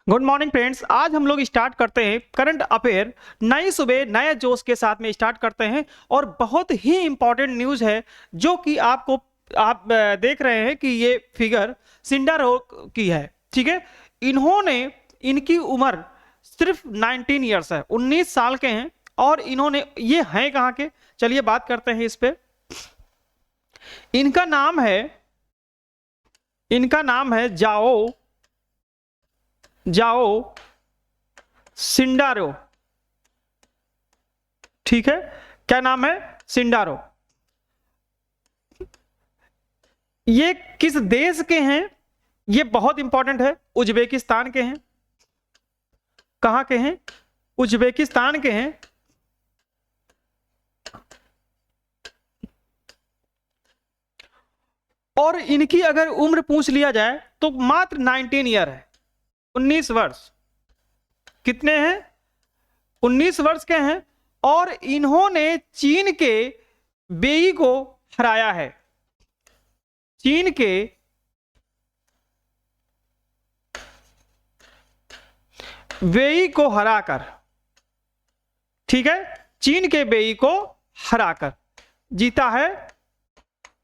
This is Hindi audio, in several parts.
Good morning friends. आज हम लोग स्टार्ट करते हैं करंट अफेयर। नई सुबह नए जोश के साथ में स्टार्ट करते हैं और बहुत ही इंपॉर्टेंट न्यूज़ है जो कि आप देख रहे हैं कि ये फिगर सिंडारो की है। ठीक है, इनकी उम्र सिर्फ 19 ईयर्स है, 19 साल के हैं। और इन्होंने ये हैं कहाँ के, चलिए बात करते हैं इस पे। इनका नाम है जाओ सिंडारो। ठीक है, क्या नाम है? सिंडारो। ये किस देश के हैं? ये बहुत इंपॉर्टेंट है। उज्बेकिस्तान के हैं। कहां के हैं? उज्बेकिस्तान के हैं। और इनकी अगर उम्र पूछ लिया जाए तो मात्र 19 ईयर है, 19 वर्ष। कितने हैं? 19 वर्ष के हैं। और इन्होंने चीन के वेई को हराया है। चीन के वेई को हराकर, ठीक है, चीन के वेई को हराकर जीता है।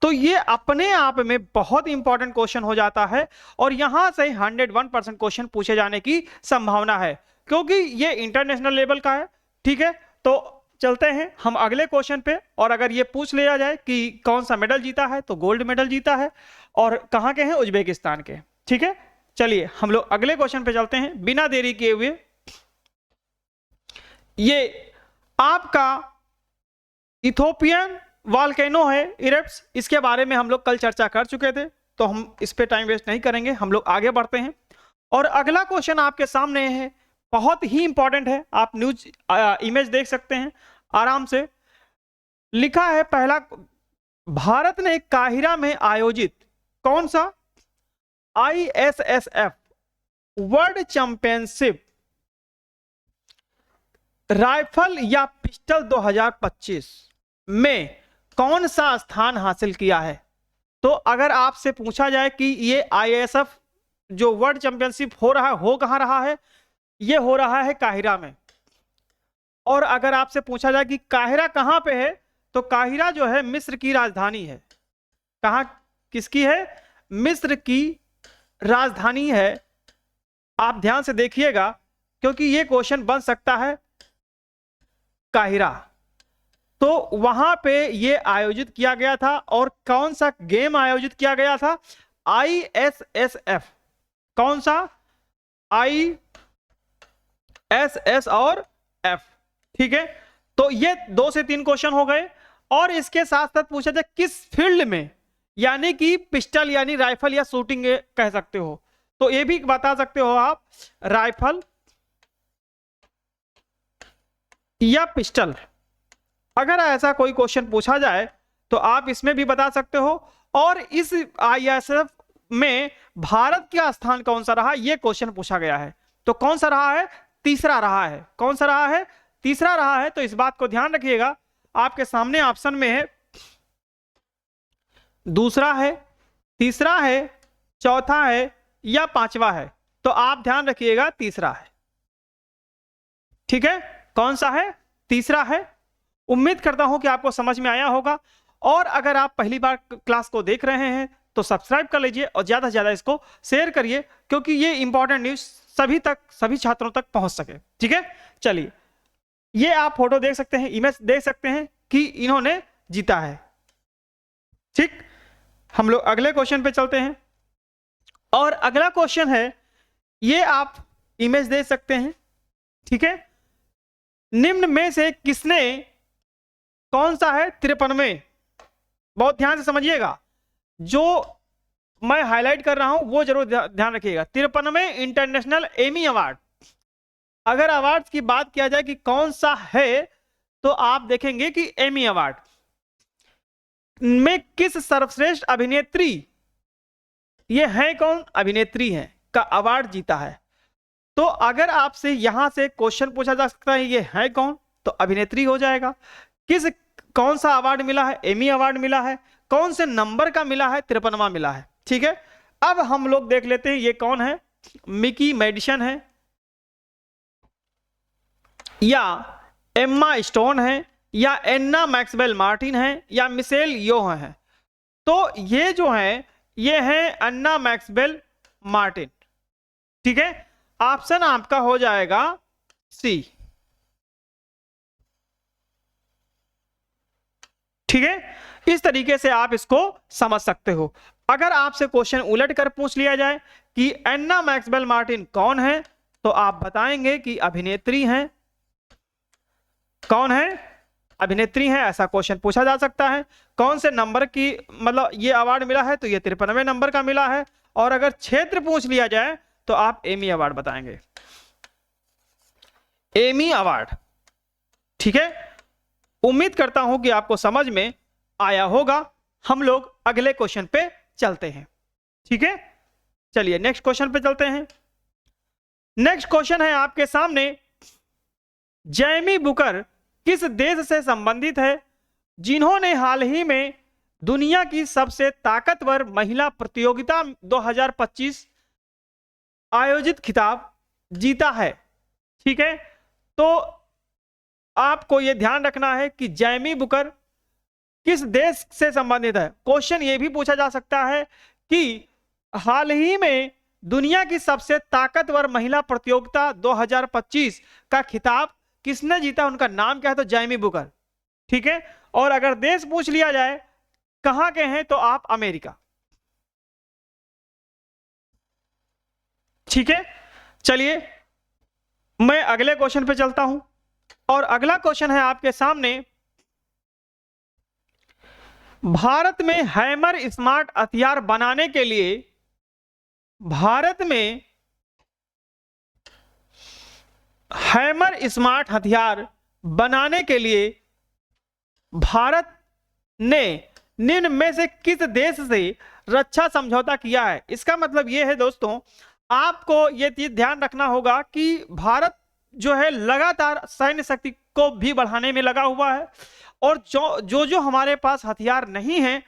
तो ये अपने आप में बहुत इंपॉर्टेंट क्वेश्चन हो जाता है और यहां से 101% क्वेश्चन पूछे जाने की संभावना है क्योंकि ये इंटरनेशनल लेवल का है। ठीक है, तो चलते हैं हम अगले क्वेश्चन पे। और अगर ये पूछ लिया जाए कि कौन सा मेडल जीता है तो गोल्ड मेडल जीता है। और कहां के हैं? उज्बेकिस्तान के। ठीक है, चलिए हम लोग अगले क्वेश्चन पे चलते हैं बिना देरी किए हुए। ये आपका इथोपियन वॉल्केनो है, इरेप्ट्स। इसके बारे में हम लोग कल चर्चा कर चुके थे तो हम इस पे टाइम वेस्ट नहीं करेंगे, हम लोग आगे बढ़ते हैं। और अगला क्वेश्चन आपके सामने है, बहुत ही इंपॉर्टेंट है। आप न्यूज इमेज देख सकते हैं आराम से। लिखा है पहला, भारत ने काहिरा में आयोजित कौन सा ISSF वर्ल्ड चैंपियनशिप राइफल या पिस्टल 2025 में कौन सा स्थान हासिल किया है? तो अगर आपसे पूछा जाए कि ये ISSF जो वर्ल्ड चैंपियनशिप हो कहां रहा है, ये हो रहा है काहिरा में। और अगर आपसे पूछा जाए कि काहिरा कहां पे है, तो काहिरा जो है मिस्र की राजधानी है। कहां, किसकी है? मिस्र की राजधानी है। आप ध्यान से देखिएगा क्योंकि ये क्वेश्चन बन सकता है काहिरा। तो वहां पे ये आयोजित किया गया था। और कौन सा गेम आयोजित किया गया था? ISSF। कौन सा? ISS और F। ठीक है, तो ये 2 से 3 क्वेश्चन हो गए। और इसके साथ साथ पूछा जाए किस फील्ड में, यानी कि पिस्टल यानी राइफल या शूटिंग कह सकते हो, तो ये भी बता सकते हो आप, राइफल या पिस्टल। अगर ऐसा कोई क्वेश्चन पूछा जाए तो आप इसमें भी बता सकते हो। और इस ISSF में भारत का स्थान कौन सा रहा, यह क्वेश्चन पूछा गया है। तो कौन सा रहा है? तीसरा रहा है। कौन सा रहा है? तीसरा रहा है। तो इस बात को ध्यान रखिएगा, आपके सामने ऑप्शन में है दूसरा है, तीसरा है, चौथा है या पांचवा है। तो आप ध्यान रखिएगा तीसरा है। ठीक है, कौन सा है? तीसरा है। उम्मीद करता हूं कि आपको समझ में आया होगा। और अगर आप पहली बार क्लास को देख रहे हैं तो सब्सक्राइब कर लीजिए और ज्यादा से ज्यादा इसको शेयर करिए क्योंकि ये इंपॉर्टेंट न्यूज सभी छात्रों तक पहुंच सके। ठीक है, चलिए ये आप फोटो देख सकते हैं, इमेज देख सकते हैं कि इन्होंने जीता है। ठीक, हम लोग अगले क्वेश्चन पे चलते हैं। और अगला क्वेश्चन है, ये आप इमेज देख सकते हैं। ठीक है, निम्न में से किसने, कौन सा है 53वें, बहुत ध्यान से समझिएगा, जो मैं हाईलाइट कर रहा हूं वो जरूर ध्यान रखिएगा। 53वें इंटरनेशनल एमी अवार्ड। अगर अवार्ड की बात किया जाए कि कौन सा है, तो आप देखेंगे कि एमी अवार्ड में किस सर्वश्रेष्ठ अभिनेत्री, ये है कौन, अभिनेत्री है, का अवार्ड जीता है। तो अगर आपसे यहां से क्वेश्चन पूछा जा सकता है ये है कौन, तो अभिनेत्री हो जाएगा। कौन सा अवार्ड मिला है? एमी अवार्ड मिला है। कौन से नंबर का मिला है? 53वां मिला है। ठीक है, अब हम लोग देख लेते हैं ये कौन है। मिकी मेडिसन है, या एम्मा स्टोन है या एन्ना मैक्सवेल मार्टिन है या मिशेल योह है? तो ये जो है ये है अन्ना मैक्सवेल मार्टिन। ठीक है, ऑप्शन आपका हो जाएगा सी। ठीक है, इस तरीके से आप इसको समझ सकते हो। अगर आपसे क्वेश्चन उलट कर पूछ लिया जाए कि एन्ना मैक्सवेल मार्टिन कौन है, तो आप बताएंगे कि अभिनेत्री हैं। कौन है? अभिनेत्री हैं, ऐसा क्वेश्चन पूछा जा सकता है। कौन से नंबर की मतलब ये अवार्ड मिला है, तो ये 53वें नंबर का मिला है। और अगर क्षेत्र पूछ लिया जाए तो आप एमी अवार्ड बताएंगे, एमी अवार्ड। ठीक है, उम्मीद करता हूं कि आपको समझ में आया होगा। हम लोग अगले क्वेश्चन पे चलते हैं। ठीक है, चलिए नेक्स्ट क्वेश्चन पे चलते हैं। नेक्स्ट क्वेश्चन है आपके सामने, जैमी बुकर किस देश से संबंधित है जिन्होंने हाल ही में दुनिया की सबसे ताकतवर महिला प्रतियोगिता 2025 आयोजित खिताब जीता है? ठीक है, तो आपको यह ध्यान रखना है कि जैमी बुकर किस देश से संबंधित है। क्वेश्चन यह भी पूछा जा सकता है कि हाल ही में दुनिया की सबसे ताकतवर महिला प्रतियोगिता 2025 का खिताब किसने जीता, उनका नाम क्या है, तो जैमी बुकर। ठीक है, और अगर देश पूछ लिया जाए कहां के हैं, तो आप अमेरिका। ठीक है, चलिए मैं अगले क्वेश्चन पे चलता हूं। और अगला क्वेश्चन है आपके सामने, भारत में हैमर स्मार्ट हथियार बनाने के लिए, भारत में हैमर स्मार्ट हथियार बनाने के लिए भारत ने निम्न में से किस देश से रक्षा समझौता किया है? इसका मतलब यह है दोस्तों, आपको यह चीज ध्यान रखना होगा कि भारत जो है लगातार सैन्य शक्ति को भी बढ़ाने में लगा हुआ है, और जो हमारे पास हथियार नहीं है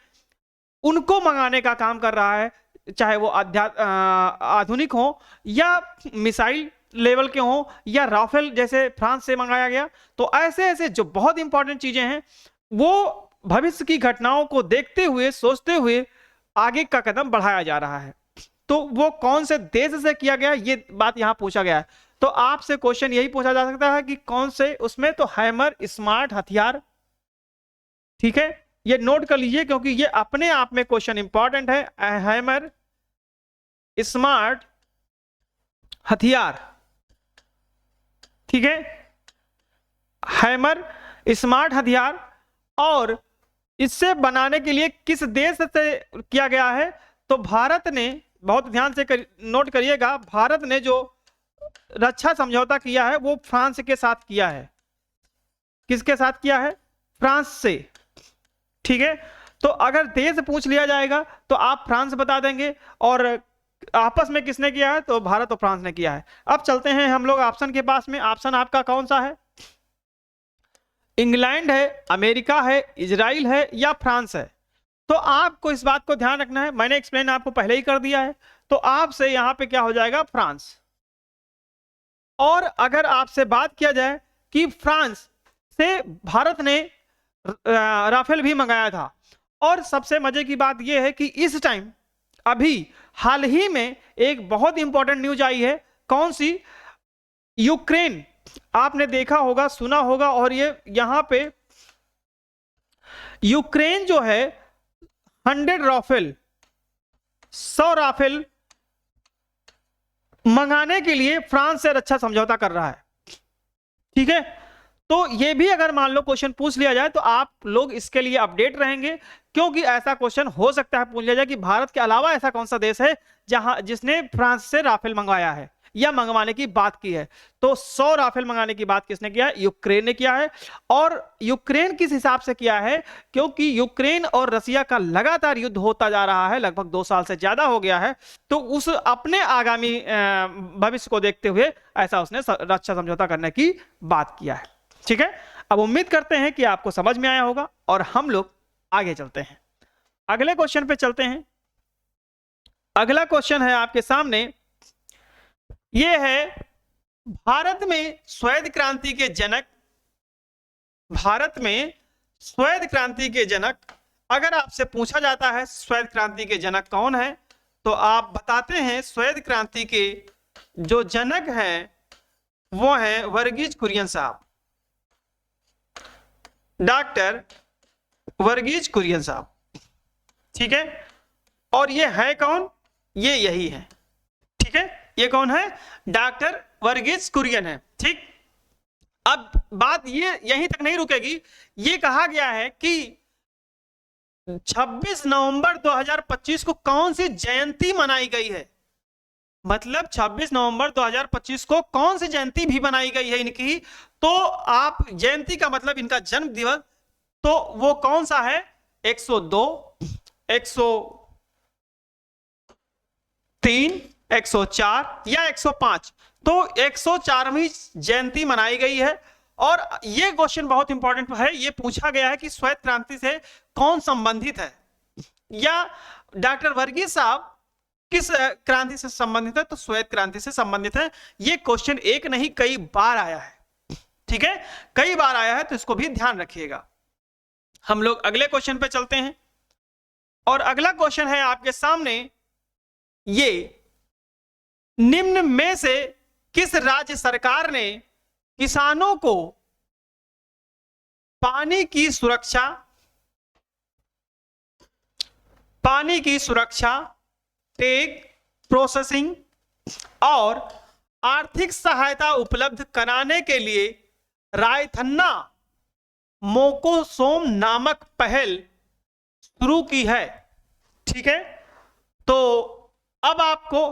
उनको मंगाने का काम कर रहा है, चाहे वो आधुनिक हो या मिसाइल लेवल के हो या राफेल जैसे फ्रांस से मंगाया गया। तो ऐसे ऐसे जो बहुत इंपॉर्टेंट चीजें हैं वो भविष्य की घटनाओं को देखते हुए सोचते हुए आगे का कदम बढ़ाया जा रहा है। तो वो कौन से देश से किया गया, ये बात यहां पूछा गया है। तो आपसे क्वेश्चन यही पूछा जा सकता है कि कौन से उसमें, तो हैमर स्मार्ट हथियार। ठीक है, ये नोट कर लीजिए क्योंकि ये अपने आप में क्वेश्चन इंपॉर्टेंट है। हैमर स्मार्ट हथियार। ठीक है, हैमर स्मार्ट हथियार, और इससे बनाने के लिए किस देश से किया गया है, तो भारत ने, बहुत ध्यान से नोट करिएगा, भारत ने जो रक्षा समझौता किया है वो फ्रांस के साथ किया है। किसके साथ किया है? फ्रांस से। ठीक है, तो अगर देश पूछ लिया जाएगा तो आप फ्रांस बता देंगे, और आपस में किसने किया है, तो भारत और फ्रांस ने किया है। अब चलते हैं हम लोग ऑप्शन के पास में। ऑप्शन आपका कौन सा है? इंग्लैंड है, अमेरिका है, इजराइल है या फ्रांस है? तो आपको इस बात को ध्यान रखना है, मैंने एक्सप्लेन आपको पहले ही कर दिया है। तो आपसे यहां पे क्या हो जाएगा? फ्रांस। और अगर आपसे बात किया जाए कि फ्रांस से भारत ने राफेल भी मंगाया था, और सबसे मजे की बात यह है कि इस टाइम अभी हाल ही में एक बहुत इंपॉर्टेंट न्यूज आई है। कौन सी? यूक्रेन, आपने देखा होगा, सुना होगा, और ये यहां पे यूक्रेन जो है 100 राफेल, 100 राफेल मंगाने के लिए फ्रांस से रक्षा समझौता कर रहा है। ठीक है, तो ये भी अगर मान लो क्वेश्चन पूछ लिया जाए तो आप लोग इसके लिए अपडेट रहेंगे, क्योंकि ऐसा क्वेश्चन हो सकता है पूछ लिया जाए कि भारत के अलावा ऐसा कौन सा देश है जिसने फ्रांस से राफेल मंगवाया है या मंगवाने की बात की है। तो 100 राफेल मंगाने की बात किसने किया है? यूक्रेन ने किया है। और यूक्रेन किस हिसाब से किया है? क्योंकि यूक्रेन और रसिया का लगातार युद्ध होता जा रहा है, लगभग 2 साल से ज्यादा हो गया है। तो उस अपने आगामी भविष्य को देखते हुए ऐसा उसने रक्षा समझौता करने की बात किया है। ठीक है, अब उम्मीद करते हैं कि आपको समझ में आया होगा, और हम लोग आगे चलते हैं, अगले क्वेश्चन पे चलते हैं। अगला क्वेश्चन है आपके सामने, यह है भारत में श्वेत क्रांति के जनक, भारत में श्वेत क्रांति के जनक, अगर आपसे पूछा जाता है श्वेत क्रांति के जनक कौन है, तो आप बताते हैं श्वेत क्रांति के जो जनक हैं वो है वर्गीज कुरियन साहब, डॉक्टर वर्गीज कुरियन साहब। ठीक है, और ये है कौन, ये यही है। ठीक है, ये कौन है, डॉक्टर वर्गीज कुरियन है। ठीक, अब बात ये यहीं तक नहीं रुकेगी, ये कहा गया है कि 26 नवंबर 2025 को कौन सी जयंती मनाई गई है, मतलब 26 नवंबर 2025 को कौन सी जयंती भी बनाई गई है इनकी, तो आप जयंती का मतलब इनका जन्म दिवस, तो वो कौन सा है, 102, 103, 104 या 105, तो 104वीं जयंती मनाई गई है। और ये क्वेश्चन बहुत इंपॉर्टेंट है, ये पूछा गया है कि श्वेत क्रांति से कौन संबंधित है, या डॉक्टर वर्गीज साहब किस क्रांति से संबंधित है, तो श्वेत क्रांति से संबंधित है। ये क्वेश्चन एक नहीं कई बार आया है। ठीक है, कई बार आया है, तो इसको भी ध्यान रखिएगा। हम लोग अगले क्वेश्चन पे चलते हैं, और अगला क्वेश्चन है आपके सामने, ये निम्न में से किस राज्य सरकार ने किसानों को पानी की सुरक्षा, टेक प्रोसेसिंग और आर्थिक सहायता उपलब्ध कराने के लिए रायथन्ना मोकोसोम नामक पहल शुरू की है। ठीक है, तो अब आपको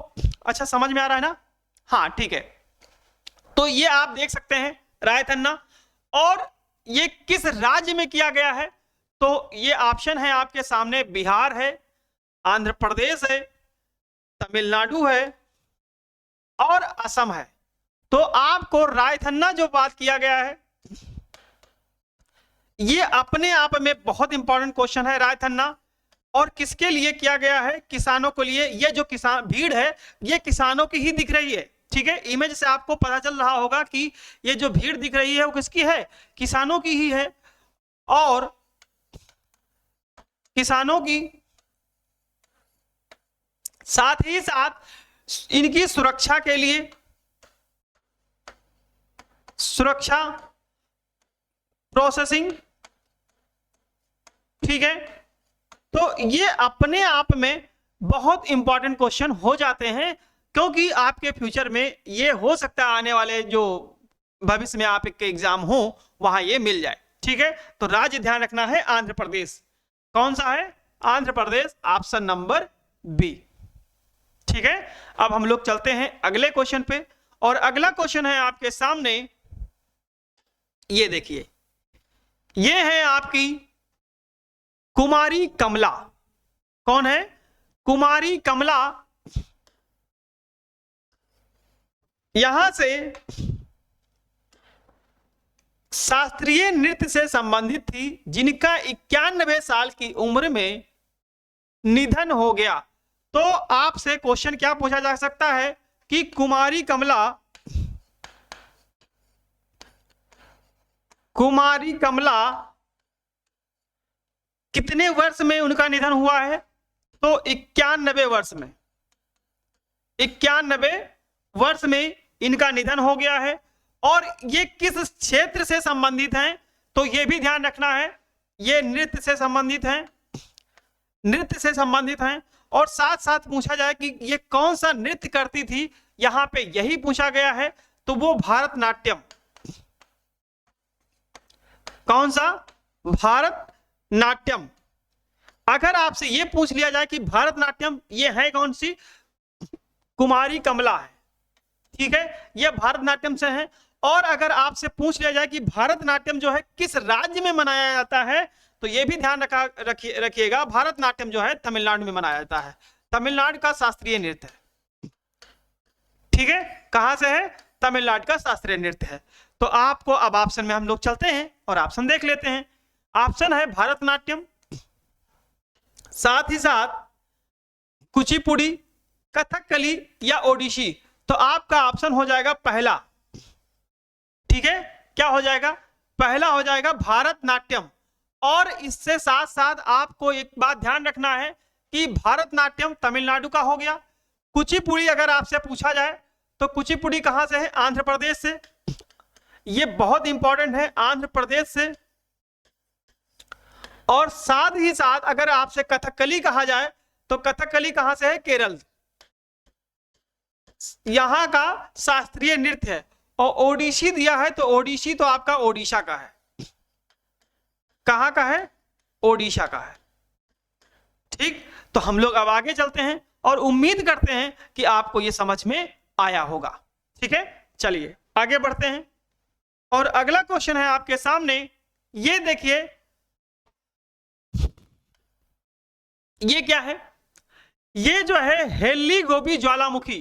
अच्छा समझ में आ रहा है ना, हाँ ठीक है। तो ये आप देख सकते हैं रायथन्ना, और ये किस राज्य में किया गया है, तो ये ऑप्शन है आपके सामने, बिहार है, आंध्र प्रदेश है, तमिलनाडु है और असम है। तो आपको रायथन्ना जो बात किया गया है, ये अपने आप में बहुत इंपॉर्टेंट क्वेश्चन है रायथन्ना, और किसके लिए किया गया है, किसानों के लिए। ये जो किसान भीड़ है ये किसानों की ही दिख रही है। ठीक है, इमेज से आपको पता चल रहा होगा कि ये जो भीड़ दिख रही है वो किसकी है, किसानों की ही है, और किसानों की साथ ही साथ इनकी सुरक्षा के लिए, सुरक्षा प्रोसेसिंग। ठीक है, तो ये अपने आप में बहुत इंपॉर्टेंट क्वेश्चन हो जाते हैं, क्योंकि आपके फ्यूचर में ये हो सकता है आने वाले जो भविष्य में आप के एग्जाम हो वहां ये मिल जाए। ठीक है, तो राज्य ध्यान रखना है आंध्र प्रदेश। कौन सा है, Andhra Pradesh, option number B. ठीक है, अब हम लोग चलते हैं अगले क्वेश्चन पे, और अगला क्वेश्चन है आपके सामने, ये देखिए, ये है आपकी कुमारी कमला। कौन है, कुमारी कमला। यहां से शास्त्रीय नृत्य से संबंधित थी, जिनका 91 साल की उम्र में निधन हो गया। तो आपसे क्वेश्चन क्या पूछा जा सकता है कि कुमारी कमला कितने वर्ष में उनका निधन हुआ है, तो 91 वर्ष में, 91 वर्ष में इनका निधन हो गया है। और ये किस क्षेत्र से संबंधित हैं, तो ये भी ध्यान रखना है, ये नृत्य से संबंधित हैं, नृत्य से संबंधित हैं। और साथ साथ पूछा जाए कि ये कौन सा नृत्य करती थी, यहां पे यही पूछा गया है, तो वो भारतनाट्यम। कौन सा, भारतनाट्यम। अगर आपसे ये पूछ लिया जाए कि भारतनाट्यम ये है कौन सी, कुमारी कमला है। ठीक है, ये भारतनाट्यम से है। और अगर आपसे पूछ लिया जाए कि भारतनाट्यम जो है किस राज्य में मनाया जाता है, तो ये भी ध्यान रखिएगा, भारतनाट्यम जो है तमिलनाडु में मनाया जाता है, तमिलनाडु का शास्त्रीय नृत्य है। ठीक है, कहां से है, तमिलनाडु का शास्त्रीय नृत्य है। तो आपको अब ऑप्शन में हम लोग चलते हैं और ऑप्शन देख लेते हैं। ऑप्शन है भारतनाट्यम, साथ ही साथ कुचिपुड़ी, कथकली या ओडिसी। तो आपका ऑप्शन हो जाएगा पहला, ठीक है, क्या हो जाएगा? पहला हो जाएगा भारतनाट्यम। और इससे साथ साथ आपको एक बात ध्यान रखना है कि भारतनाट्यम तमिलनाडु का हो गया। कुचिपुड़ी अगर आपसे पूछा जाए तो कुचिपुड़ी कहां से है? आंध्र प्रदेश से। ये बहुत इंपॉर्टेंट है, आंध्र प्रदेश से। और साथ ही साथ अगर आपसे कथकली कहा जाए तो कथकली कहां से है? केरल। यहां का शास्त्रीय नृत्य है। और ओडिशी दिया है तो ओडिशी तो आपका ओडिशा का है। कहां का है? ओडिशा का है। ठीक, तो हम लोग अब आगे चलते हैं और उम्मीद करते हैं कि आपको यह समझ में आया होगा। ठीक है, चलिए आगे बढ़ते हैं। और अगला क्वेश्चन है आपके सामने, ये देखिए, ये क्या है? ये जो है हेल्ली गोबी ज्वालामुखी।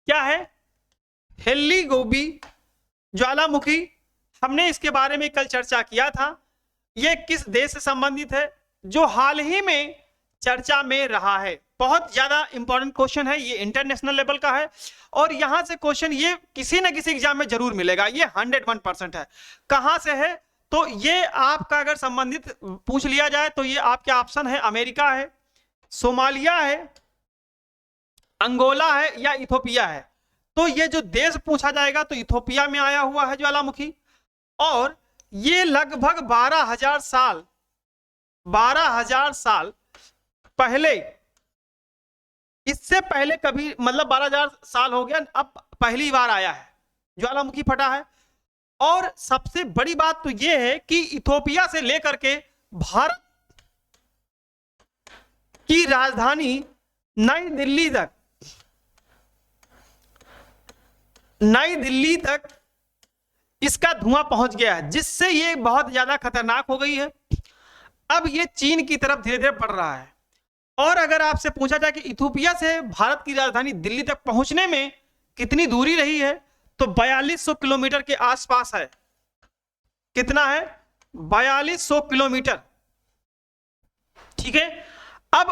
क्या है? हेल्ली गोबी ज्वालामुखी। हमने इसके बारे में कल चर्चा किया था। ये किस देश से संबंधित है जो हाल ही में चर्चा में रहा है? बहुत ज्यादा इंपॉर्टेंट क्वेश्चन है, ये इंटरनेशनल लेवल का है और यहां से क्वेश्चन ये किसी ना किसी एग्जाम में जरूर मिलेगा। ये 101% है। कहां से है? तो ये आपका अगर संबंधित पूछ लिया जाए तो ये आपके ऑप्शन है, अमेरिका है, सोमालिया है, अंगोला है या इथोपिया है। तो ये जो देश पूछा जाएगा तो इथोपिया में आया हुआ है ज्वालामुखी। और ये लगभग 12,000 साल पहले, इससे पहले कभी, मतलब 12,000 साल हो गया, अब पहली बार आया है, ज्वालामुखी फटा है। और सबसे बड़ी बात तो यह है कि इथोपिया से लेकर के भारत की राजधानी नई दिल्ली तक इसका धुआं पहुंच गया है, जिससे ये बहुत ज्यादा खतरनाक हो गई है। अब ये चीन की तरफ धीरे धीरे बढ़ रहा है। और अगर आपसे पूछा जाए कि इथोपिया से भारत की राजधानी दिल्ली तक पहुंचने में कितनी दूरी रही है, तो 4200 किलोमीटर के आसपास है। कितना है? 4200 किलोमीटर। ठीक है, अब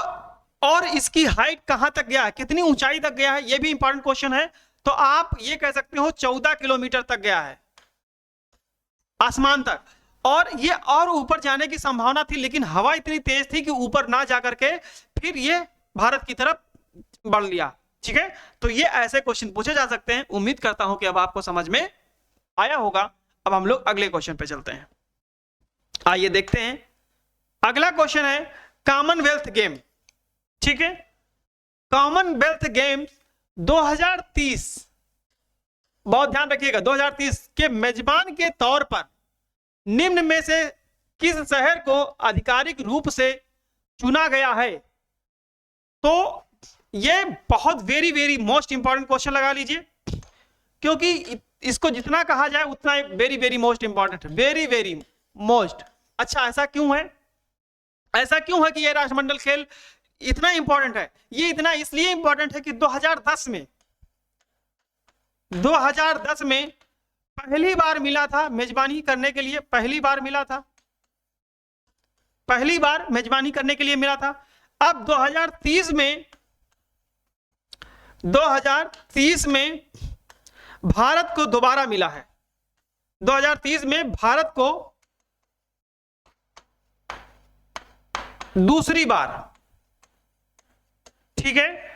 और इसकी हाइट कहां तक गया है, कितनी ऊंचाई तक गया है, यह भी इंपॉर्टेंट क्वेश्चन है। तो आप ये कह सकते हो 14 किलोमीटर तक गया है आसमान तक। और ये और ऊपर जाने की संभावना थी, लेकिन हवा इतनी तेज थी कि ऊपर ना जाकर के फिर ये भारत की तरफ बढ़ लिया। ठीक है, तो ये ऐसे क्वेश्चन पूछे जा सकते हैं। उम्मीद करता हूं कि अब आपको समझ में आया होगा। अब हम लोग अगले क्वेश्चन पे चलते हैं। आइए देखते हैं। अगला क्वेश्चन है कॉमनवेल्थ गेम। ठीक है, कॉमनवेल्थ गेम 2030, बहुत ध्यान रखिएगा, 2030 के मेजबान के तौर पर निम्न में से किस शहर को आधिकारिक रूप से चुना गया है? तो ये बहुत वेरी मोस्ट इंपॉर्टेंट क्वेश्चन लगा लीजिए, क्योंकि इसको जितना कहा जाए उतना वेरी मोस्ट इंपॉर्टेंट है, वेरी मोस्ट। अच्छा, ऐसा क्यों है? ऐसा क्यों है कि ये राष्ट्रमंडल खेल इतना इंपॉर्टेंट है? ये इतना इसलिए इंपॉर्टेंट है कि 2010 में पहली बार मिला था मेजबानी करने के लिए, पहली बार मेजबानी करने के लिए मिला था। अब 2030 में भारत को दोबारा मिला है। 2030 में भारत को दूसरी बार, ठीक है,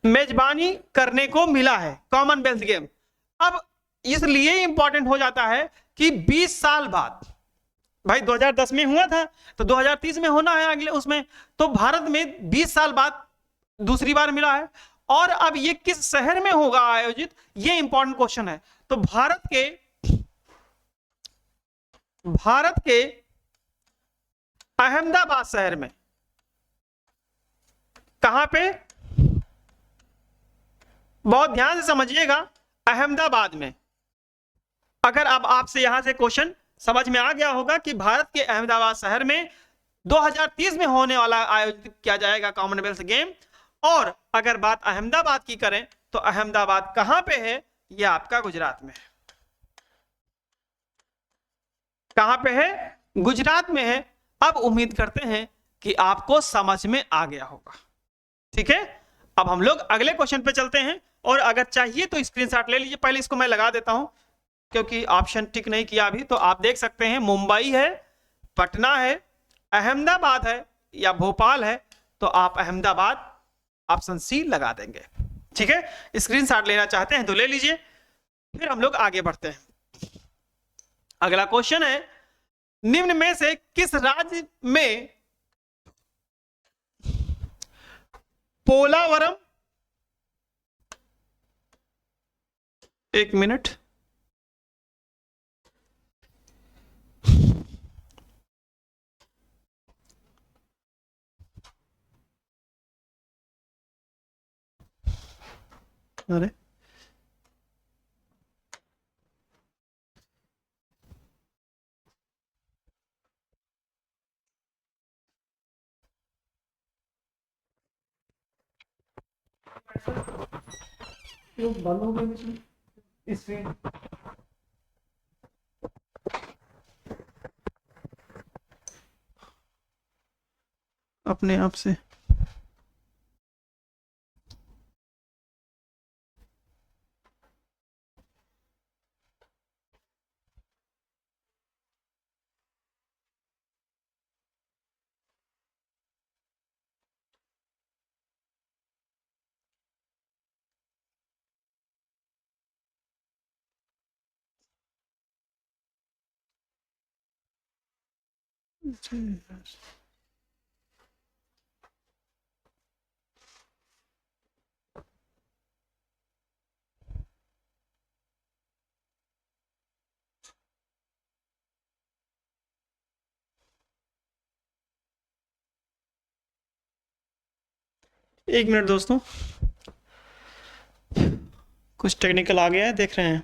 मेजबानी करने को मिला है कॉमनवेल्थ गेम। अब इसलिए इंपॉर्टेंट हो जाता है कि 20 साल बाद, भाई 2010 में हुआ था तो 2030 में होना है अगले उसमें, तो भारत में 20 साल बाद दूसरी बार मिला है। और अब ये किस शहर में होगा आयोजित, ये इंपॉर्टेंट क्वेश्चन है। तो भारत के अहमदाबाद शहर में। कहां पे? बहुत ध्यान से समझिएगा, अहमदाबाद में। अगर अब आपसे यहां से क्वेश्चन समझ में आ गया होगा कि भारत के अहमदाबाद शहर में 2030 में होने वाला आयोजित किया जाएगा कॉमनवेल्थ गेम। और अगर बात अहमदाबाद की करें तो अहमदाबाद कहां पे है? यह आपका गुजरात में है। कहां पे है? गुजरात में है। अब उम्मीद करते हैं कि आपको समझ में आ गया होगा। ठीक है, अब हम लोग अगले क्वेश्चन पे चलते हैं। और अगर चाहिए तो स्क्रीनशॉट ले लीजिए, पहले इसको मैं लगा देता हूं क्योंकि ऑप्शन टिक नहीं किया अभी, तो आप देख सकते हैं मुंबई है, पटना है, अहमदाबाद है या भोपाल है, तो आप अहमदाबाद ऑप्शन सी लगा देंगे। ठीक है, स्क्रीनशॉट लेना चाहते हैं तो ले लीजिए, फिर हम लोग आगे बढ़ते हैं। अगला क्वेश्चन है, निम्न में से किस राज्य में पोलावरम, एक मिनट, अरे अपने आप से एक मिनट दोस्तों, कुछ टेक्निकल आ गया है, देख रहे हैं।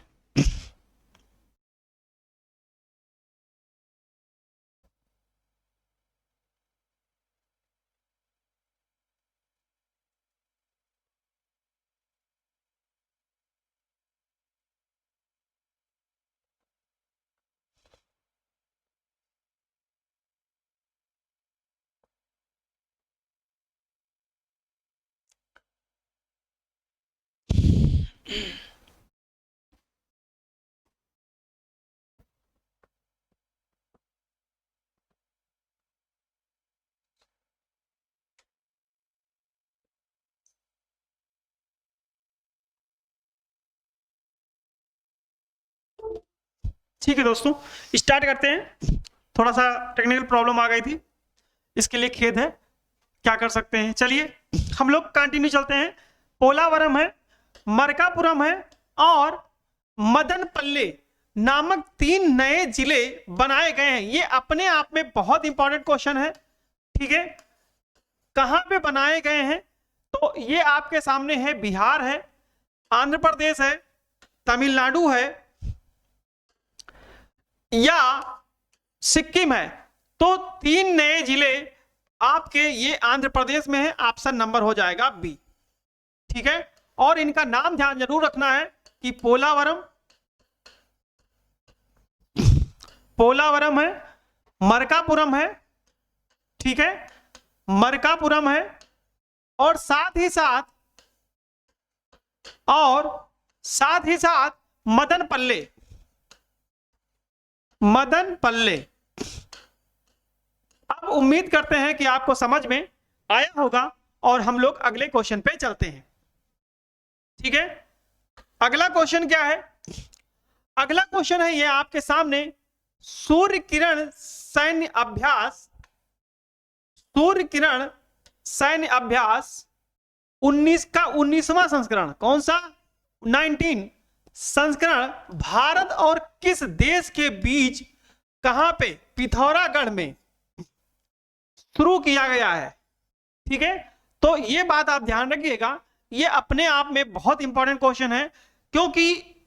ठीक है दोस्तों, स्टार्ट करते हैं। थोड़ा सा टेक्निकल प्रॉब्लम आ गई थी, इसके लिए खेद है, क्या कर सकते हैं। चलिए हम लोग कंटिन्यू चलते हैं। पोलावरम है, मरकापुरम है और मदनपल्ले नामक 3 नए जिले बनाए गए हैं। ये अपने आप में बहुत इंपॉर्टेंट क्वेश्चन है। ठीक है, कहां पे बनाए गए हैं, तो ये आपके सामने है, बिहार है, आंध्र प्रदेश है, तमिलनाडु है या सिक्किम है। तो 3 नए जिले आपके ये आंध्र प्रदेश में है, ऑप्शन नंबर हो जाएगा बी। ठीक है, और इनका नाम ध्यान जरूर रखना है कि पोलावरम, पोलावरम है, मरकापुरम है, ठीक है, मरकापुरम है, और साथ ही साथ मदनपल्ले, मदनपल्ले। अब उम्मीद करते हैं कि आपको समझ में आया होगा और हम लोग अगले क्वेश्चन पे चलते हैं। ठीक है, अगला क्वेश्चन क्या है? अगला क्वेश्चन है ये आपके सामने, सूर्य किरण सैन्य अभ्यास, सूर्य किरण सैन्य अभ्यास 19 का 19वां संस्करण, कौन सा? 19 संस्करण भारत और किस देश के बीच, कहां पे? पिथौरागढ़ में शुरू किया गया है। ठीक है, तो ये बात आप ध्यान रखिएगा, ये अपने आप में बहुत इंपॉर्टेंट क्वेश्चन है, क्योंकि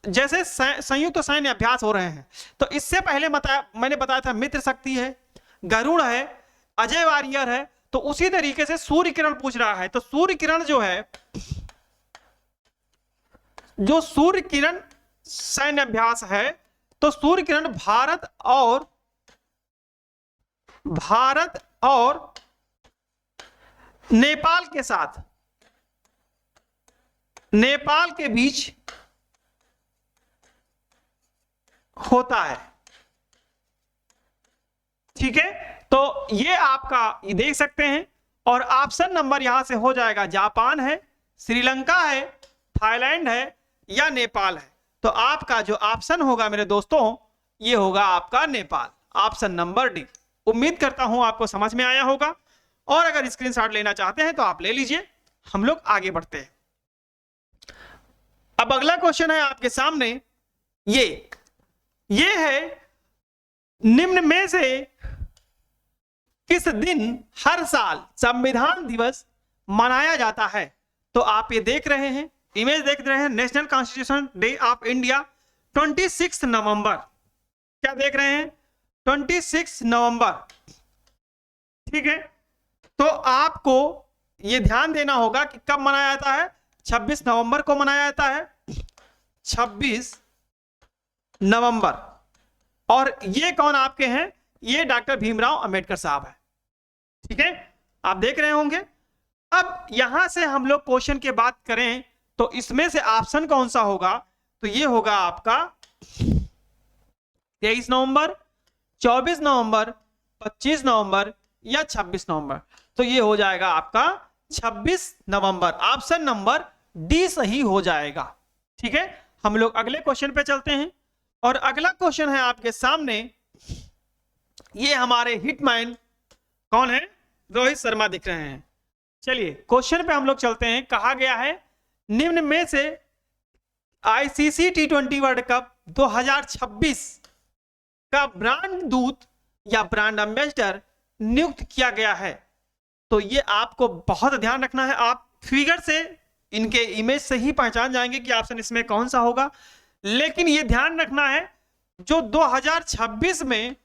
जैसे संयुक्त सैन्य अभ्यास हो रहे हैं, तो इससे पहले मैंने बताया था मित्र शक्ति है, गरुड़ है, अजय वारियर है, तो उसी तरीके से सूर्य किरण पूछ रहा है। तो सूर्य किरण जो है, जो सूर्य किरण सैन्य अभ्यास है, तो सूर्य किरण भारत और नेपाल के साथ, नेपाल के बीच होता है। ठीक है, तो ये आपका ये देख सकते हैं। और ऑप्शन नंबर यहां से हो जाएगा जापान है, श्रीलंका है, थाईलैंड है या नेपाल है। तो आपका जो ऑप्शन होगा मेरे दोस्तों ये होगा आपका नेपाल, ऑप्शन नंबर डी। उम्मीद करता हूं आपको समझ में आया होगा, और अगर स्क्रीनशॉट लेना चाहते हैं तो आप ले लीजिए। हम लोग आगे बढ़ते हैं। अब अगला क्वेश्चन है आपके सामने, ये है निम्न में से किस दिन हर साल संविधान दिवस मनाया जाता है। तो आप ये देख रहे हैं, इमेज देख रहे हैं, national constitution day of India 26 नवंबर। क्या देख रहे हैं? 26 नवंबर। ठीक है, तो आपको ये ध्यान देना होगा कि कब मनाया जाता है। 26 नवंबर को मनाया जाता है, 26 नवंबर। और ये कौन आपके हैं? ये डॉक्टर भीमराव अंबेडकर साहब है। ठीक है, आप देख रहे होंगे। अब यहां से हम लोग क्वेश्चन की बात करें तो इसमें से ऑप्शन कौन सा होगा? तो ये होगा आपका 23 नवंबर, 24 नवंबर, 25 नवंबर या 26 नवंबर। तो ये हो जाएगा आपका 26 नवंबर, ऑप्शन नंबर डी सही हो जाएगा। ठीक है, हम लोग अगले क्वेश्चन पे चलते हैं। और अगला क्वेश्चन है आपके सामने, ये हमारे हिटमैन कौन है? रोहित शर्मा दिख रहे हैं। चलिए क्वेश्चन पे हम लोग चलते हैं। कहा गया है निम्न में से आईसीसी T20 वर्ल्ड कप 2026 का ब्रांड दूत या ब्रांड एम्बेसडर नियुक्त किया गया है। तो ये आपको बहुत ध्यान रखना है। आप फिगर से, इनके इमेज से ही पहचान जाएंगे कि ऑप्शन इसमें कौन सा होगा। लेकिन ये ध्यान रखना है जो 2026 में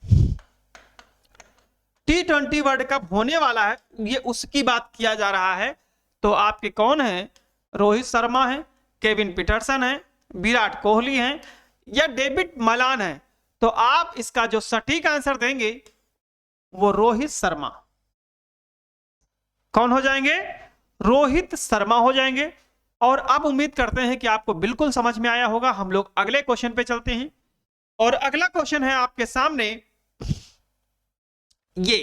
T20 वर्ल्ड कप होने वाला है, ये उसकी बात किया जा रहा है। तो आपके कौन है? रोहित शर्मा है, केविन पीटरसन है, विराट कोहली है या डेविड मलान है। तो आप इसका जो सटीक आंसर देंगे वो रोहित शर्मा। कौन हो जाएंगे? रोहित शर्मा हो जाएंगे। और अब उम्मीद करते हैं कि आपको बिल्कुल समझ में आया होगा। हम लोग अगले क्वेश्चन पे चलते हैं। और अगला क्वेश्चन है आपके सामने, ये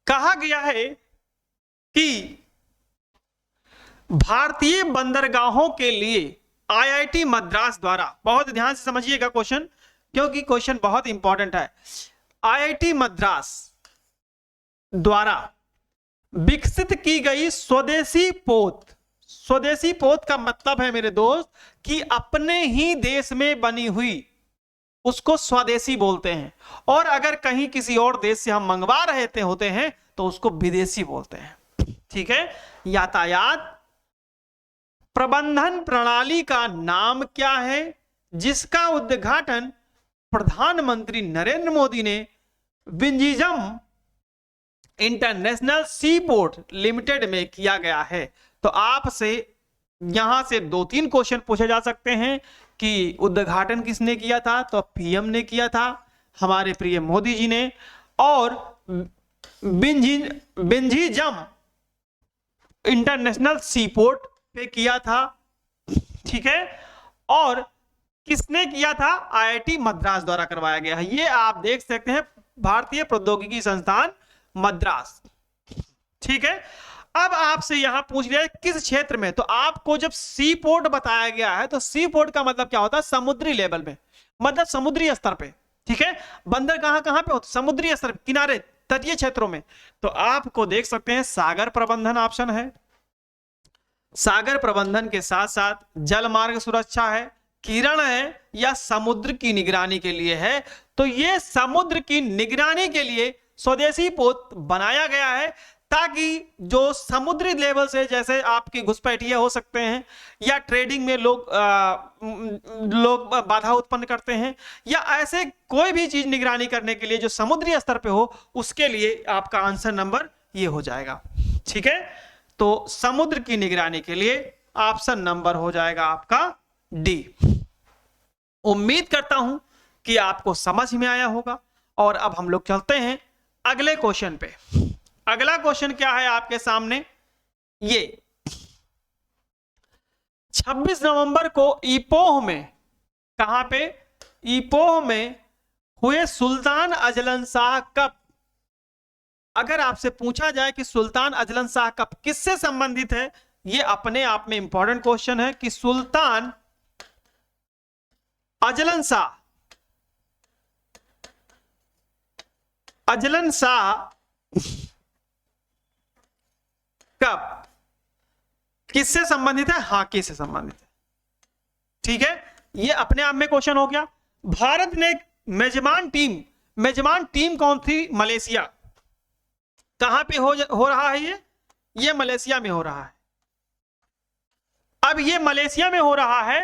कहा गया है कि भारतीय बंदरगाहों के लिए आईआईटी मद्रास द्वारा, बहुत ध्यान से समझिएगा क्वेश्चन, क्योंकि क्वेश्चन बहुत इंपॉर्टेंट है। आईआईटी मद्रास द्वारा विकसित की गई स्वदेशी पोत, स्वदेशी पोत का मतलब है मेरे दोस्त कि अपने ही देश में बनी हुई, उसको स्वदेशी बोलते हैं। और अगर कहीं किसी और देश से हम मंगवा रहे थे होते हैं तो उसको विदेशी बोलते हैं। ठीक है, यातायात प्रबंधन प्रणाली का नाम क्या है जिसका उद्घाटन प्रधानमंत्री नरेंद्र मोदी ने विंझिजम इंटरनेशनल सी पोर्ट लिमिटेड में किया गया है। तो आपसे यहां से 2-3 क्वेश्चन पूछे जा सकते हैं कि उद्घाटन किसने किया था? तो पीएम ने किया था, हमारे प्रिय मोदी जी ने। और विंझिजम इंटरनेशनल सी पोर्ट पे किया था। ठीक है, और किसने किया था? आईआईटी मद्रास द्वारा करवाया गया है। ये आप देख सकते हैं, भारतीय प्रौद्योगिकी संस्थान मद्रास। ठीक है, अब आपसे यहां पूछ लिया है किस क्षेत्र में। तो आपको जब सी पोर्ट बताया गया है तो सी पोर्ट का मतलब क्या होता है? समुद्री लेवल में, मतलब समुद्री स्तर पे। ठीक है, बंदर कहां कहां पे होता? समुद्री स्तर, किनारे, तटीय क्षेत्रों में। तो आपको देख सकते हैं सागर प्रबंधन ऑप्शन है। सागर प्रबंधन के साथ साथ जल मार्ग सुरक्षा है, किरण है या समुद्र की निगरानी के लिए है। तो ये समुद्र की निगरानी के लिए स्वदेशी पोत बनाया गया है, ताकि जो समुद्री लेवल से, जैसे आपकी घुसपैठिए हो सकते हैं या ट्रेडिंग में लोग बाधा उत्पन्न करते हैं, या ऐसे कोई भी चीज निगरानी करने के लिए जो समुद्री स्तर पे हो, उसके लिए आपका आंसर नंबर ये हो जाएगा। ठीक है, तो समुद्र की निगरानी के लिए ऑप्शन नंबर हो जाएगा आपका डी। उम्मीद करता हूं कि आपको समझ में आया होगा। और अब हम लोग चलते हैं अगले क्वेश्चन पे। अगला क्वेश्चन क्या है आपके सामने? ये 26 नवंबर को इपोह में, कहां पे? इपोह में हुए सुल्तान अजलन शाह कब? अगर आपसे पूछा जाए कि सुल्तान अजलन शाह कब किससे संबंधित है, ये अपने आप में इंपॉर्टेंट क्वेश्चन है कि सुल्तान अजलन शाह कब किससे संबंधित है? हाकी से संबंधित है। ठीक है, ये अपने आप में क्वेश्चन हो गया। भारत ने मेजबान टीम कौन थी? मलेशिया। कहां पे हो रहा है ये मलेशिया में हो रहा है। अब ये मलेशिया में हो रहा है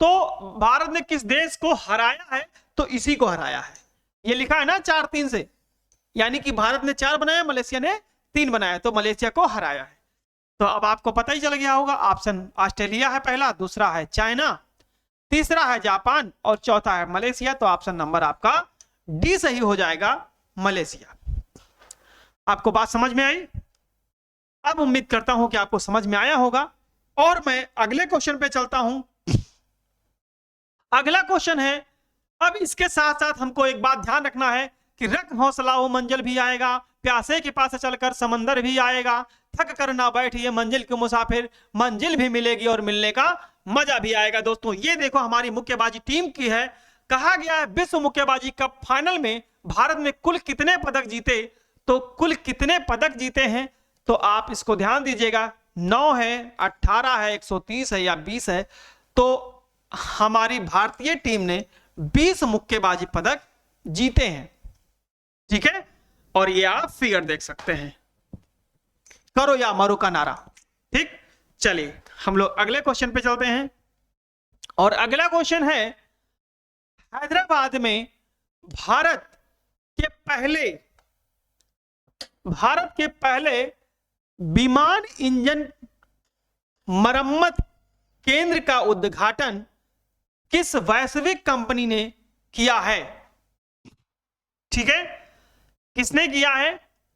तो भारत ने किस देश को हराया है? तो इसी को हराया है। ये लिखा है ना 4-3 से, यानी कि भारत ने 4 बनाया, मलेशिया ने 3 बनाया, तो मलेशिया को हराया है। तो अब आपको पता ही चल गया होगा। ऑप्शन ऑस्ट्रेलिया है पहला, दूसरा है चाइना, तीसरा है जापान और चौथा है मलेशिया। तो ऑप्शन नंबर आपका डी सही हो जाएगा, मलेशिया। आपको बात समझ में आई? अब उम्मीद करता हूं कि आपको समझ में आया होगा और मैं अगले क्वेश्चन पे चलता हूं। अगला क्वेश्चन है, अब इसके साथ साथ हमको एक बात ध्यान रखना है कि रख हौसला वो मंजिल भी आएगा, प्यासे के पास चलकर समंदर भी आएगा, थक कर ना बैठिए मंजिल के मुसाफिर, मंजिल भी मिलेगी और मिलने का मजा भी आएगा। दोस्तों ये देखो हमारी मुक्केबाजी टीम की है। कहा गया है विश्व मुक्केबाजी कप फाइनल में भारत ने कुल कितने पदक जीते? तो कुल कितने पदक जीते हैं तो आप इसको ध्यान दीजिएगा। 9 है, 18 है, 130 है या 20 है। तो हमारी भारतीय टीम ने 20 मुक्केबाजी पदक जीते हैं। ठीक है, और ये आप फिगर देख सकते हैं, करो या मरो का नारा। ठीक, चलिए हम लोग अगले क्वेश्चन पे चलते हैं और अगला क्वेश्चन है, हैदराबाद में भारत के पहले विमान इंजन मरम्मत केंद्र का उद्घाटन किस वैश्विक कंपनी ने किया है? ठीक है, किसने किया है?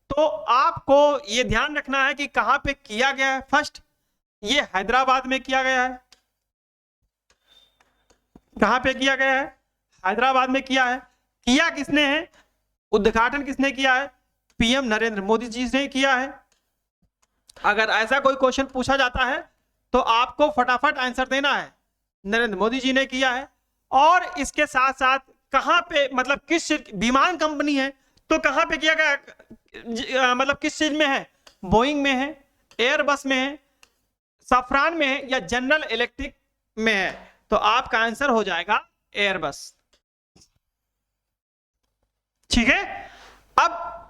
तो आपको यह ध्यान रखना है कि कहां पे किया गया है। फर्स्ट ये हैदराबाद में किया गया है। कहां पे किया गया है? हैदराबाद में किया है। किया किसने है? उद्घाटन किसने किया है? पीएम नरेंद्र मोदी जी ने किया है। अगर ऐसा कोई क्वेश्चन पूछा जाता है तो आपको फटाफट आंसर देना है, नरेंद्र मोदी जी ने किया है। और इसके साथ साथ कहां पे, मतलब किस विमान कंपनी है तो कहां पे किया गया, मतलब किस चीज में है? बोइंग में है, एयरबस में है, सफरान में है या जनरल इलेक्ट्रिक में है? तो आपका आंसर हो जाएगा एयरबस। ठीक है, अब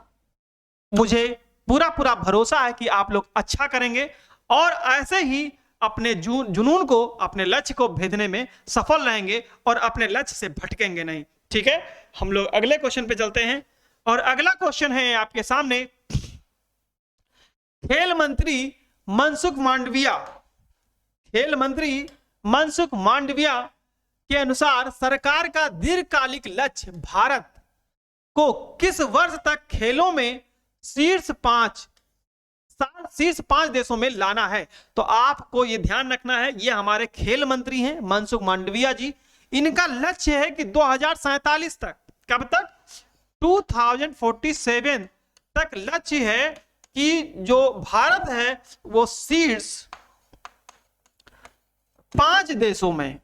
मुझे पूरा भरोसा है कि आप लोग अच्छा करेंगे और ऐसे ही अपने जुनून को, अपने लक्ष्य को भेदने में सफल रहेंगे और अपने लक्ष्य से भटकेंगे नहीं। ठीक है, हम लोग अगले क्वेश्चन पे चलते हैं और अगला क्वेश्चन है आपके सामने, खेल मंत्री मनसुख मांडविया के अनुसार सरकार का दीर्घकालिक लक्ष्य भारत को किस वर्ष तक खेलों में शीर्ष 5 देशों में लाना है? तो आपको यह ध्यान रखना है, ये हमारे खेल मंत्री हैं मनसुख मांडविया जी। इनका लक्ष्य है कि 2047 तक, कब तक? 2047 तक लक्ष्य है कि जो भारत है वो शीर्ष 5 देशों में,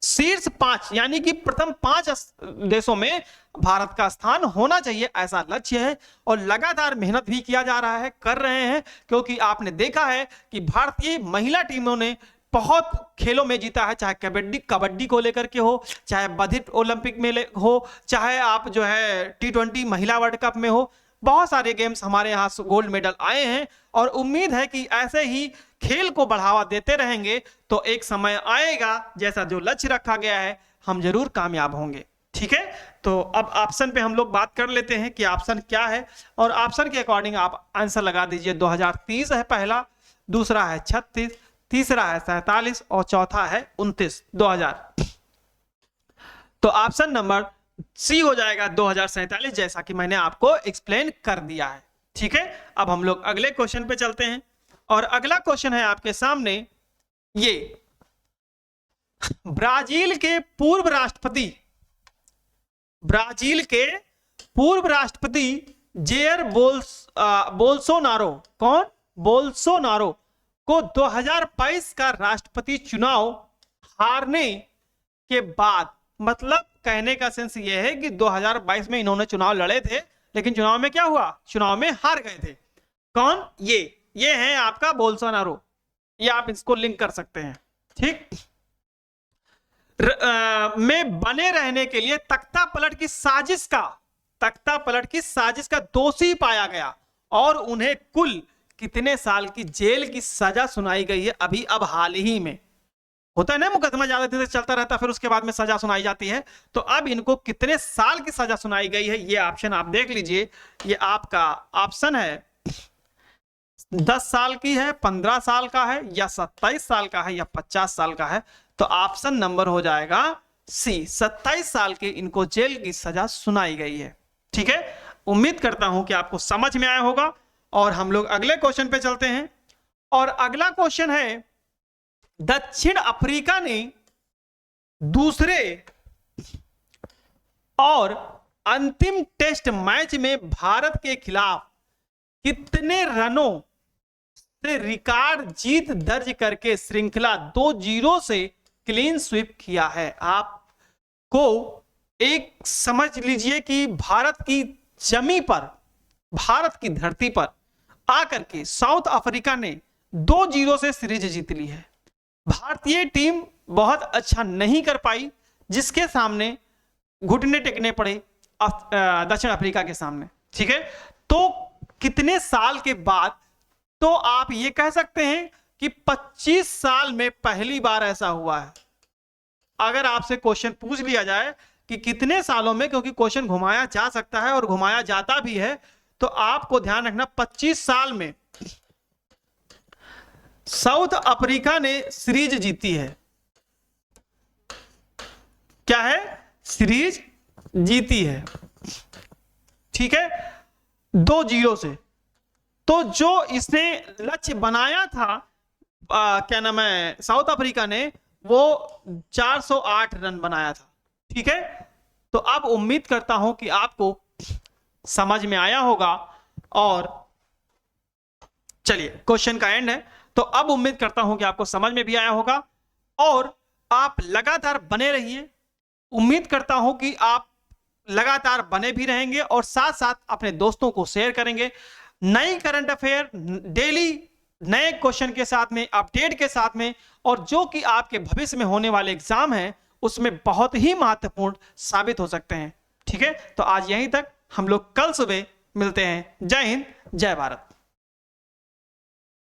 शीर्ष 5 यानी कि प्रथम 5 देशों में भारत का स्थान होना चाहिए, ऐसा लक्ष्य है। और लगातार मेहनत भी किया जा रहा है, कर रहे हैं, क्योंकि आपने देखा है कि भारतीय महिला टीमों ने बहुत खेलों में जीता है, चाहे कबड्डी को लेकर के हो, चाहे बधिर ओलंपिक में हो, चाहे आप जो है T20 महिला वर्ल्ड कप में हो, बहुत सारे गेम्स हमारे यहाँ गोल्ड मेडल आए हैं। और उम्मीद है कि ऐसे ही खेल को बढ़ावा देते रहेंगे तो एक समय आएगा जैसा जो लक्ष्य रखा गया है हम जरूर कामयाब होंगे। ठीक है, तो अब ऑप्शन पे हम लोग बात कर लेते हैं कि ऑप्शन क्या है और ऑप्शन के अकॉर्डिंग आप आंसर लगा दीजिए। 2030 है पहला, दूसरा है 36, तीसरा है 47 और चौथा है 29। 2000 तो ऑप्शन नंबर सी हो जाएगा 2047, जैसा कि मैंने आपको एक्सप्लेन कर दिया है। ठीक है, अब हम लोग अगले क्वेश्चन पे चलते हैं और अगला क्वेश्चन है आपके सामने, ये ब्राजील के पूर्व राष्ट्रपति जेयर बोल्सोनारो, कौन? बोल्सोनारो को 2022 का राष्ट्रपति चुनाव हारने के बाद, मतलब कहने का सेंस यह है कि 2022 में इन्होंने चुनाव लड़े थे, लेकिन चुनाव में क्या हुआ? चुनाव में हार गए थे। कौन? ये है आपका बोल्सोनारो। ये आप इसको लिंक कर सकते हैं, ठीक। में बने रहने के लिए तख्ता पलट की साजिश का दोषी पाया गया और उन्हें कुल कितने साल की जेल की सजा सुनाई गई है? अभी अब हाल ही में होता है ना, मुकदमा ज्यादा देर चलता रहता, फिर उसके बाद में सजा सुनाई जाती है। तो अब इनको कितने साल की सजा सुनाई गई है, ये ऑप्शन आप देख लीजिए। ये आपका ऑप्शन है 10 साल की है, 15 साल का है, या 27 साल का है, या 50 साल का है। तो ऑप्शन नंबर हो जाएगा सी, 27 साल के इनको जेल की सजा सुनाई गई है। ठीक है, उम्मीद करता हूं कि आपको समझ में आया होगा। और हम लोग अगले क्वेश्चन पे चलते हैं। और अगला क्वेश्चन है, दक्षिण अफ्रीका ने दूसरे और अंतिम टेस्ट मैच में भारत के खिलाफ कितने रनों से रिकॉर्ड जीत दर्ज करके श्रृंखला 2-0 से क्लीन स्वीप किया है? आपको एक समझ लीजिए कि भारत की जमी पर, भारत की धरती पर आकर के साउथ अफ्रीका ने 2-0 से सीरीज जीत ली है। भारतीय टीम बहुत अच्छा नहीं कर पाई, जिसके सामने घुटने टेकने पड़े दक्षिण अफ्रीका के सामने। ठीक है, तो कितने साल के बाद? तो आप ये कह सकते हैं कि 25 साल में पहली बार ऐसा हुआ है। अगर आपसे क्वेश्चन पूछ लिया जाए कि कितने सालों में, क्योंकि क्वेश्चन घुमाया जा सकता है और घुमाया जाता भी है, तो आपको ध्यान रखना 25 साल में साउथ अफ्रीका ने सीरीज जीती है। क्या है? सीरीज जीती है। ठीक है, 2-0 से। तो जो इसने लक्ष्य बनाया था, क्या नाम है, साउथ अफ्रीका ने, वो 408 रन बनाया था। ठीक है, तो अब उम्मीद करता हूं कि आपको समझ में आया होगा। और चलिए, क्वेश्चन का एंड है, तो अब उम्मीद करता हूं कि आपको समझ में भी आया होगा और आप लगातार बने रहिए। उम्मीद करता हूं कि आप लगातार बने भी रहेंगे और साथ साथ अपने दोस्तों को शेयर करेंगे। नई करंट अफेयर डेली नए क्वेश्चन के साथ में, अपडेट के साथ में, और जो कि आपके भविष्य में होने वाले एग्जाम हैं उसमें बहुत ही महत्वपूर्ण साबित हो सकते हैं। ठीक है, तो आज यहीं तक, हम लोग कल सुबह मिलते हैं। जय हिंद, जय भारत।